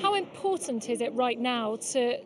How important is it right now to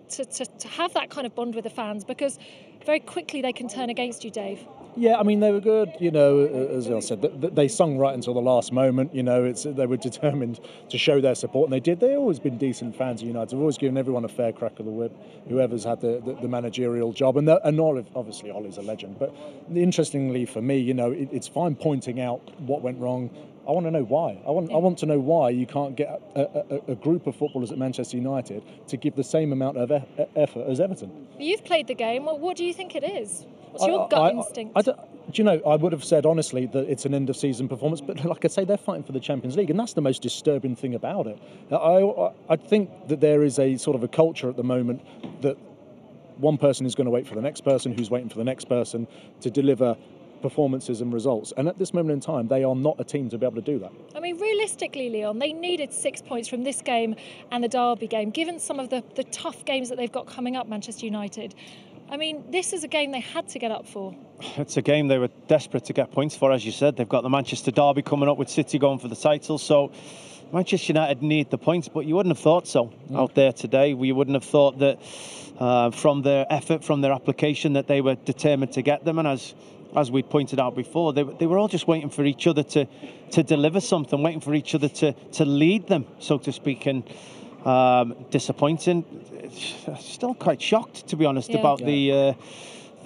have that kind of bond with the fans? Because very quickly they can turn against you, Dave. Yeah, I mean, they were good, you know, as I said, they sung right until the last moment, you know, they were determined to show their support, and they did. They've always been decent fans of United. They've always given everyone a fair crack of the whip, whoever's had the managerial job, and obviously Ollie's a legend. But interestingly for me, you know, it's fine pointing out what went wrong. I want to know why. I want to know why you can't get a group of footballers at Manchester United to give the same amount of effort as Everton. You've played the game. Well, what do you think it is? What's your gut instinct? Do you know, I would have said honestly that it's an end-of-season performance, but like I say, they're fighting for the Champions League, and that's the most disturbing thing about it. I think that there is a sort of a culture at the moment that one person is going to wait for the next person, who's waiting for the next person to deliver performances and results, and at this moment in time they are not a team to be able to do that. I mean, realistically, Leon, they needed 6 points from this game and the Derby game, given some of the tough games that they've got coming up, Manchester United. I mean, this is a game they had to get up for. It's a game they were desperate to get points for, as you said. They've got the Manchester Derby coming up with City going for the title, so Manchester United need the points, but you wouldn't have thought so out there today. We wouldn't have thought that from their effort, from their application, that they were determined to get them, and as we pointed out before, they were all just waiting for each other to deliver something, waiting for each other to lead them, so to speak, and disappointing. Still quite shocked, to be honest, about the...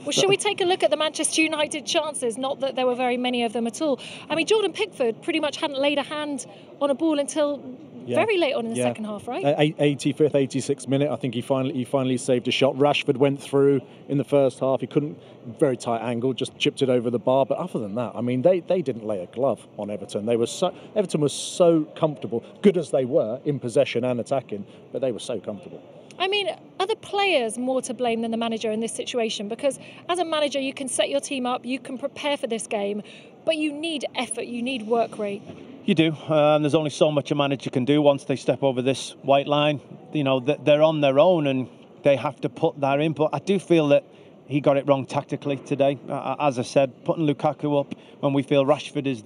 Well, should we take a look at the Manchester United chances? Not that there were very many of them at all. I mean, Jordan Pickford pretty much hadn't laid a hand on a ball until very late on in the second half, right? 85th, 86th minute, I think he finally saved a shot. Rashford went through in the first half. He couldn't, very tight angle, just chipped it over the bar. But other than that, I mean, they didn't lay a glove on Everton. Everton was so comfortable, good as they were in possession and attacking, but they were so comfortable. I mean, are the players more to blame than the manager in this situation? Because as a manager, you can set your team up, you can prepare for this game, but you need effort, you need work rate. You do. There's only so much a manager can do once they step over this white line. You know, they're on their own and they have to put that in. But I do feel that he got it wrong tactically today. As I said, putting Lukaku up when we feel Rashford is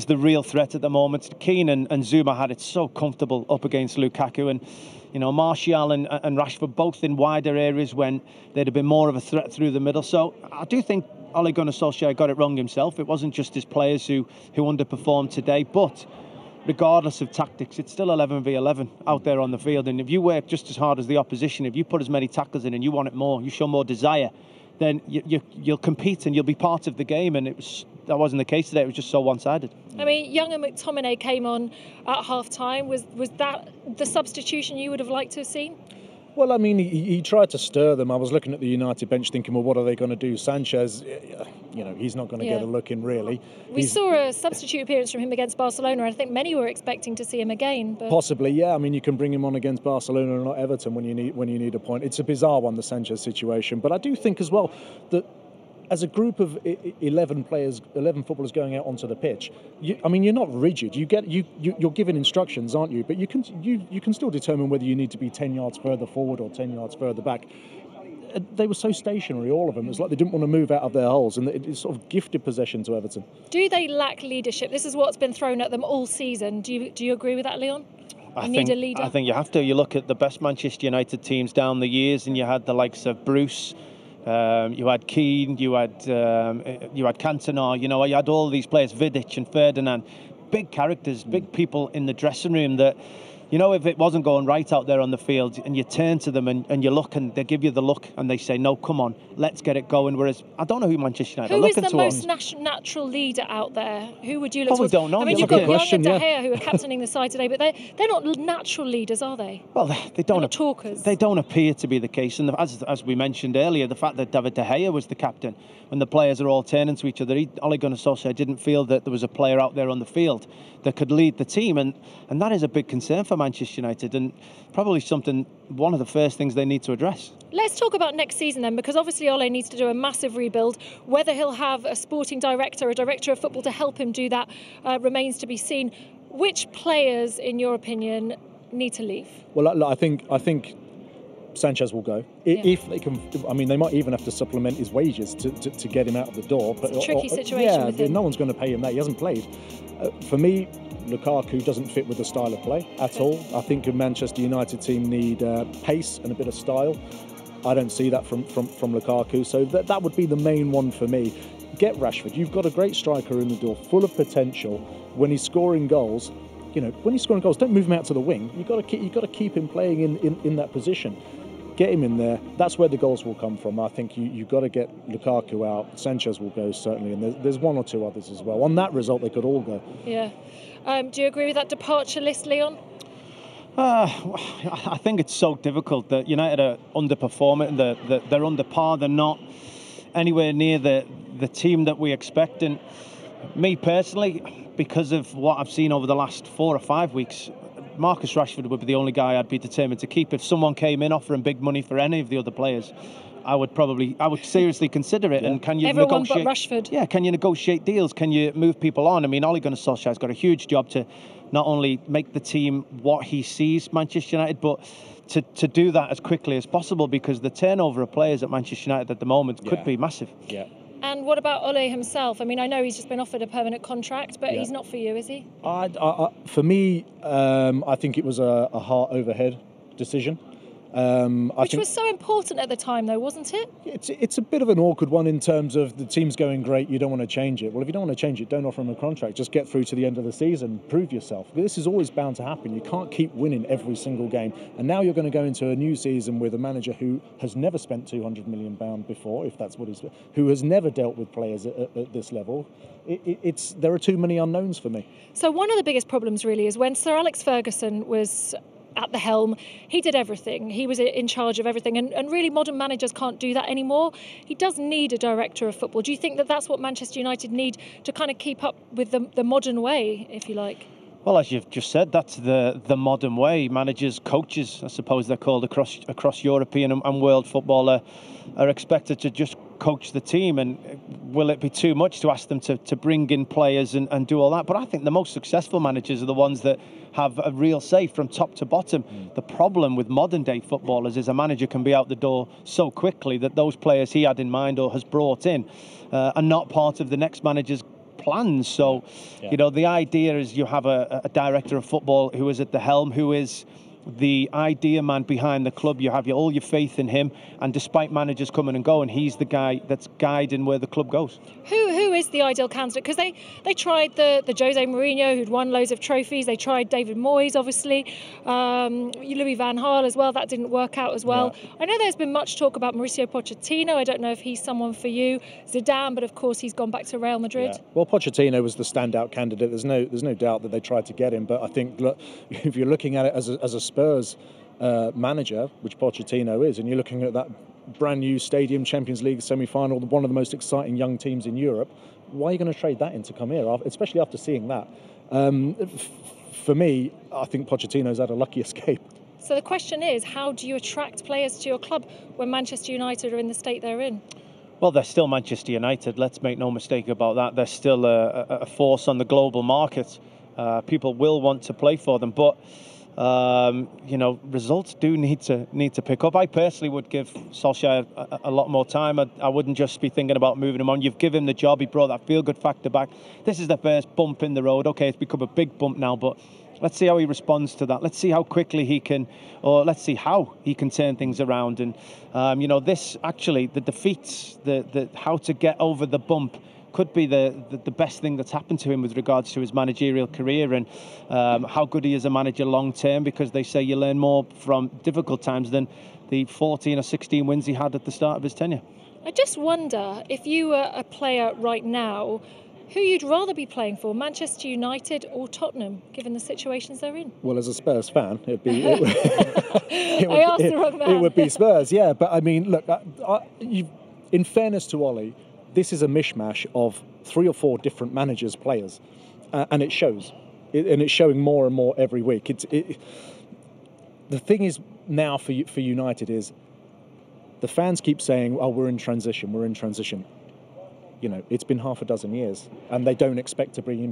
the real threat at the moment. Keane and Zuma had it so comfortable up against Lukaku, and you know, Martial and Rashford both in wider areas when they'd have been more of a threat through the middle. So I do think Ole Gunnar Solskjaer got it wrong himself. It wasn't just his players who underperformed today, but regardless of tactics, it's still 11 v 11 out there on the field. And if you work just as hard as the opposition, if you put as many tackles in and you want it more, you show more desire, then you'll compete and you'll be part of the game. And that wasn't the case today. It was just so one-sided. I mean, Young and McTominay came on at half-time. Was that the substitution you would have liked to have seen? Well, I mean, he tried to stir them. I was looking at the United bench thinking, well, what are they going to do? Sanchez, you know, he's not going to get a look in, really. We saw a substitute appearance from him against Barcelona. I think many were expecting to see him again. But possibly, yeah. I mean, you can bring him on against Barcelona and not Everton when you need a point. It's a bizarre one, the Sanchez situation. But I do think as well that as a group of 11 footballers going out onto the pitch, I mean, you're not rigid. You're given instructions, aren't you? But you can still determine whether you need to be 10 yards further forward or 10 yards further back. They were so stationary, all of them. It's like they didn't want to move out of their holes, and it sort of gifted possession to Everton. Do they lack leadership? This is what's been thrown at them all season. Do you agree with that, Leon? Need a leader? I think you have to. You look at the best Manchester United teams down the years, and you had the likes of Bruce. You had Keane, you had Cantona, you know, you had all these players, Vidic and Ferdinand, big characters, big people in the dressing room that, you know, if it wasn't going right out there on the field and you turn to them and you look and they give you the look and they say, no, come on, let's get it going. Whereas I don't know who Manchester United are looking to. Who is the most natural leader out there? Who would you look to? We don't know. I mean, you've got Young and De Gea who are captaining the side today, but they're not natural leaders, are they? Well, they don't. They're not talkers. They don't appear to be the case. And as we mentioned earlier, the fact that David De Gea was the captain, when the players are all turning to each other, Ole Gunnar Solskjaer didn't feel that there was a player out there on the field that could lead the team, and that is a big concern for Manchester United, and probably one of the first things they need to address. Let's talk about next season then, because obviously Ole needs to do a massive rebuild. Whether he'll have a sporting director, a director of football to help him do that remains to be seen. Which players, in your opinion, need to leave? Well, I think Sanchez will go. If they can, I mean, they might even have to supplement his wages to get him out of the door. It's a tricky situation with him. No one's going to pay him that. He hasn't played. For me, Lukaku doesn't fit with the style of play at all. I think a Manchester United team need pace and a bit of style. I don't see that from Lukaku, so that would be the main one for me. Get Rashford. You've got a great striker in the door, full of potential. When he's scoring goals, don't move him out to the wing. You've got to keep him playing in that position. Get him in there. That's where the goals will come from. I think you've got to get Lukaku out. Sanchez will go, certainly, and there's one or two others as well. On that result, they could all go. Yeah. Do you agree with that departure list, Leon? I think it's so difficult that United are underperforming. They're under par. They're not anywhere near the team that we expect. And me personally, because of what I've seen over the last 4 or 5 weeks, Marcus Rashford would be the only guy I'd be determined to keep. If someone came in offering big money for any of the other players, I would seriously consider it. Yeah. And can you Everyone negotiate? But Rashford. Yeah, can you negotiate deals? Can you move people on? I mean, Ole Gunnar Solskjaer's got a huge job to not only make the team what he sees Manchester United, but to do that as quickly as possible, because the turnover of players at Manchester United at the moment could be massive. Yeah. And what about Ole himself? I mean, I know he's just been offered a permanent contract, but he's not for you, is he? For me, I think it was a heart over head decision. Which was so important at the time, though, wasn't it? It's a bit of an awkward one in terms of the team's going great, you don't want to change it. Well, if you don't want to change it, don't offer him a contract. Just get through to the end of the season, prove yourself. This is always bound to happen. You can't keep winning every single game. And now you're going to go into a new season with a manager who has never spent £200 million before, if that's what he's... who has never dealt with players at this level. There are too many unknowns for me. So one of the biggest problems, really, is when Sir Alex Ferguson was at the helm, he did everything. He was in charge of everything, and really modern managers can't do that anymore. He does need a director of football. Do you think that that's what Manchester United need to kind of keep up with the modern way, if you like? Well, as you've just said, that's the modern way. Managers, coaches, I suppose they're called across European and world football, are expected to just coach the team. And will it be too much to ask them to bring in players and do all that? But I think the most successful managers are the ones that have a real say from top to bottom. The problem with modern day footballers is a manager can be out the door so quickly that those players he had in mind or has brought in are not part of the next manager's plans. So, the idea is you have a director of football who is at the helm, who is the idea man behind the club. You have all your faith in him, and despite managers coming and going, he's the guy that's guiding where the club goes. Who is the ideal candidate? Because they tried the Jose Mourinho, who'd won loads of trophies. They tried David Moyes, obviously, Louis van Gaal as well. That didn't work out as well. Yeah. I know there's been much talk about Mauricio Pochettino. I don't know if he's someone for you. Zidane, but of course he's gone back to Real Madrid. Yeah. Well, Pochettino was the standout candidate. There's no doubt that they tried to get him, but I think, look, if you're looking at it as a Spurs manager, which Pochettino is, and you're looking at that brand new Stadium Champions League semi-final, one of the most exciting young teams in Europe, why are you going to trade that in to come here, especially after seeing that? For me, I think Pochettino's had a lucky escape. So the question is, how do you attract players to your club when Manchester United are in the state they're in? Well, they're still Manchester United. Let's make no mistake about that. They're still a force on the global market. People will want to play for them, but results do need to pick up. I personally would give Solskjaer a lot more time. I wouldn't just be thinking about moving him on. You've given him the job. He brought that feel-good factor back. This is the first bump in the road. Okay, it's become a big bump now, but let's see how he responds to that. Let's see how quickly he can, or let's see how he can turn things around. And this actually, the defeats, the how to get over the bump, could be the best thing that's happened to him with regards to his managerial career, and how good he is a manager long term, because they say you learn more from difficult times than the 14 or 16 wins he had at the start of his tenure. I just wonder, if you were a player right now, who you'd rather be playing for, Manchester United or Tottenham, given the situations they're in? Well, as a Spurs fan, it would be Spurs, yeah. But I mean, look, in fairness to Ole, this is a mishmash of 3 or 4 different managers, players, and it shows. And it's showing more and more every week. The thing is now for United is the fans keep saying, "Oh, we're in transition. We're in transition." It's been half a dozen years, and they don't expect to be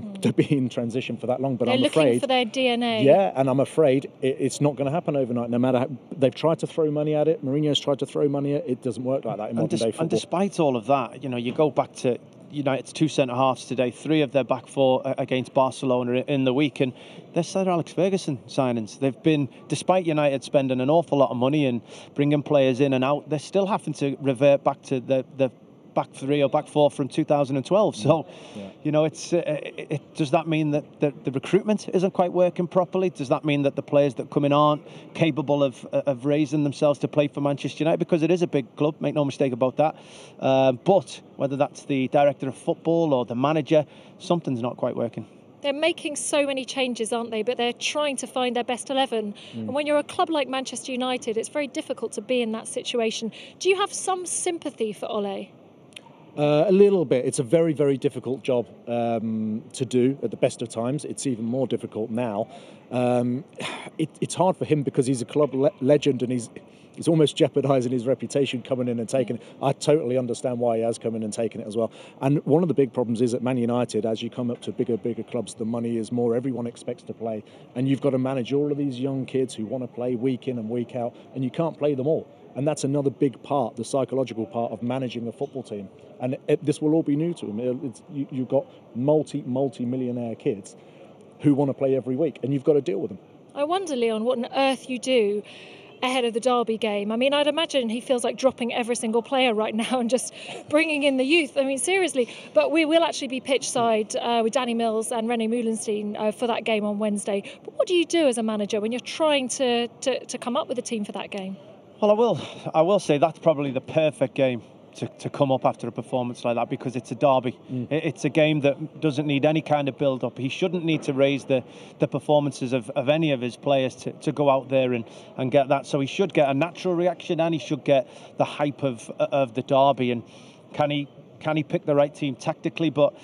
in transition for that long. But I'm afraid they're looking for their DNA. Yeah, and I'm afraid it's not going to happen overnight. No matter how they've tried to throw money at it, Mourinho's tried to throw money at it. It doesn't work like that in modern day football. And despite all of that, you go back to United's 2 centre-halves today, 3 of their back 4 against Barcelona in the week, and they're Sir Alex Ferguson signings. They've been, despite United spending an awful lot of money and bringing players in and out, they're still having to revert back to the back 3 or back 4 from 2012. So, does that mean that the recruitment isn't quite working properly? Does that mean that the players that come in aren't capable of raising themselves to play for Manchester United? Because it is a big club, make no mistake about that. But whether that's the director of football or the manager, something's not quite working. They're making so many changes, aren't they? But they're trying to find their best 11. And when you're a club like Manchester United, it's very difficult to be in that situation. Do you have some sympathy for Ole? A little bit. It's a very, very difficult job to do at the best of times. It's even more difficult now. It's hard for him because he's a club legend and he's almost jeopardising his reputation coming in and taking it. I totally understand why he has come in and taken it as well. And one of the big problems is at Man United, as you come up to bigger clubs, the money is more. Everyone expects to play. And you've got to manage all of these young kids who want to play week in and week out, and you can't play them all. And that's another big part, the psychological part of managing a football team. And this will all be new to him. You've got multi-millionaire kids who want to play every week, and you've got to deal with them. I wonder, Leon, what on earth you do ahead of the Derby game. I mean, I'd imagine he feels like dropping every single player right now and just bringing in the youth. I mean, seriously. But we will actually be pitch side with Danny Mills and René Moulenstein for that game on Wednesday. But what do you do as a manager when you're trying to come up with a team for that game? Well, I will say that's probably the perfect game to come up after a performance like that, because it's a derby. It's a game that doesn't need any kind of build-up. He shouldn't need to raise the performances of any of his players to go out there and get that. So he should get a natural reaction, and he should get the hype of the derby. And can he pick the right team tactically? But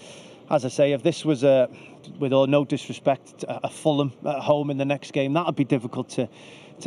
as I say, if this was with all no disrespect, a Fulham at home in the next game, that would be difficult to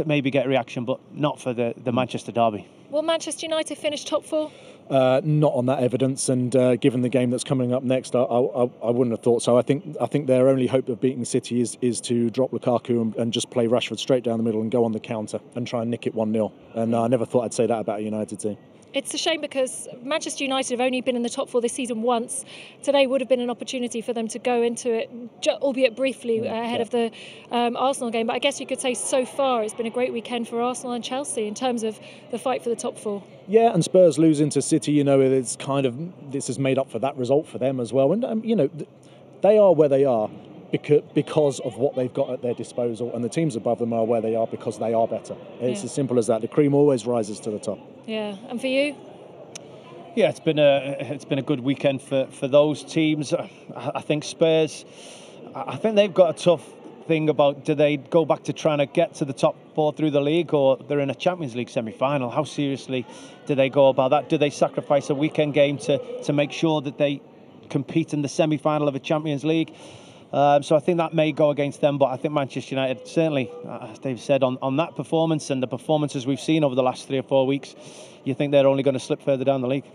maybe get a reaction, but not for the Manchester derby. Will Manchester United finish top 4? Not on that evidence, and given the game that's coming up next, I wouldn't have thought so. I think their only hope of beating City is to drop Lukaku and just play Rashford straight down the middle and go on the counter and try and nick it 1-0. And I never thought I'd say that about a United team. It's a shame because Manchester United have only been in the top 4 this season once. Today would have been an opportunity for them to go into it, albeit briefly, ahead of the Arsenal game. But I guess you could say so far it's been a great weekend for Arsenal and Chelsea in terms of the fight for the top 4. Yeah, and Spurs losing to City, it's kind of, this has made up for that result for them as well. And, they are where they are because of what they've got at their disposal, and the teams above them are where they are because they are better. It's as simple as that. The cream always rises to the top. Yeah, and for you? Yeah, it's been a good weekend for those teams. I think Spurs, I think they've got a tough thing about, do they go back to trying to get to the top 4 through the league, or they're in a Champions League semi-final? How seriously do they go about that? Do they sacrifice a weekend game to make sure that they compete in the semi-final of a Champions League? So I think that may go against them, but I think Manchester United, certainly, as Dave said, on that performance and the performances we've seen over the last 3 or 4 weeks, you think they're only going to slip further down the league.